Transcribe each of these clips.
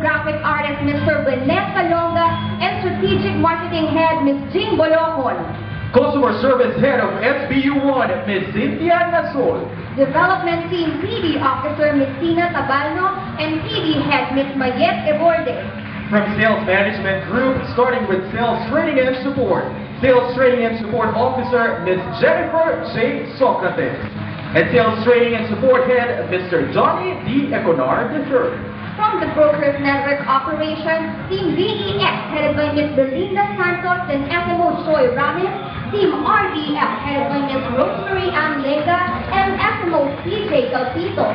Graphic Artist Mr. Benet Calonga, and Strategic Marketing Head Ms. Jean Bolocon. Customer Service Head of SBU1, Ms. Cynthia Nasol. Development Team PD Officer Ms. Tina Tabalno, and PD Head Ms. Mayet Eborde. From Sales Management Group, starting with Sales Training and Support. Sales Training and Support Officer Ms. Jennifer J. Socrates. And Sales Training and Support Head Mr. Johnny D. Econar III. From the Brokers Network Operations, Team BEX headed by Ms. Belinda Santos and SMO Joy Ramis, Team RDF headed by Ms. Rosemary Ann Lega and SMO CJ Calpito,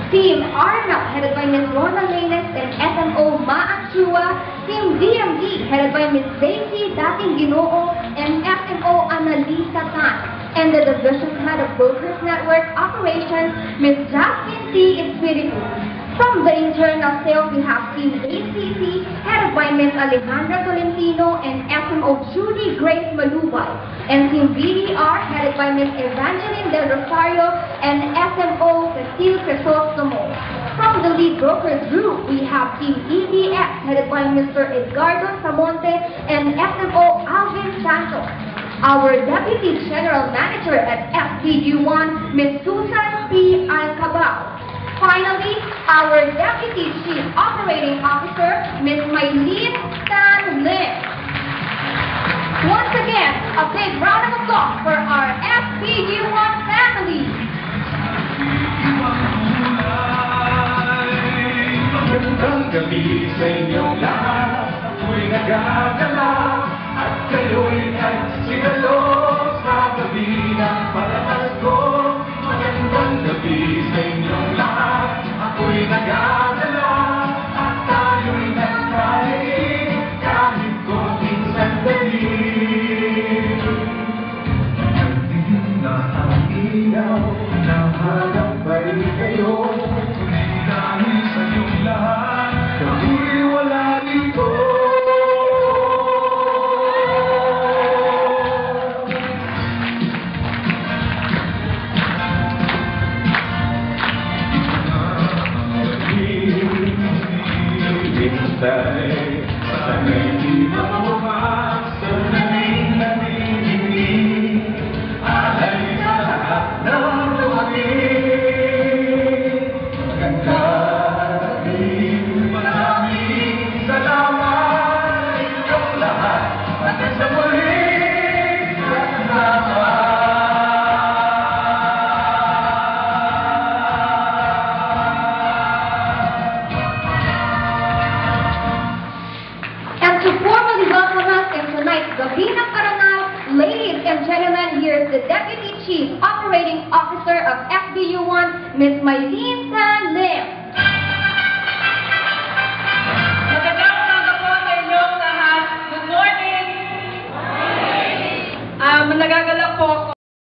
Team RNL headed by Ms. Rona Lenes and SMO Ma Achua, Team DMD headed by Ms. Daisy Dating Ginoo and SMO Annalisa Tan, and the Division Head of Brokers Network Operations, Ms. Jasmine T. Espiritu. From the internal sales, we have Team ACC, headed by Ms. Alejandra Tolentino and SMO Judy Grace Malubay, and Team BDR, headed by Ms. Evangeline Del Rosario and SMO Cecile Crisostomo. From the lead brokers group, we have Team EBX, headed by Mr. Edgardo Samonte and SMO Alvin Santos. Our Deputy General Manager at SBU1, Ms. Susan P. Alcabao. Finally, our Deputy Chief Operating Officer, Ms. Maylene Stan Lim. Once again, a big round of applause for our SBU1 family. Magandang gabi sa inyong lahat, ako'y nagagala at kayo'y nagsigalo sa gabi ng Pasko. Magandang gabi sa inyong lahat, ako'y nagagala at tayo'y nagkain kahit konting sandali. Nagtingin na ang ilaw, nahanap ay kayo. Dahil sa iyong lahat, ako'y wala dito. Hintay, sana'y di mabukas, sana'y nanginginig, alay sa lahat ng lumangin. Maraming salamat inyong lahat at sa muling kasama. And to formally welcome us in tonight's Gabi ng Parangal, ladies and gentlemen, here's the Deputy Chief Operating Officer of SBU1, Ms. Maylene San Lim.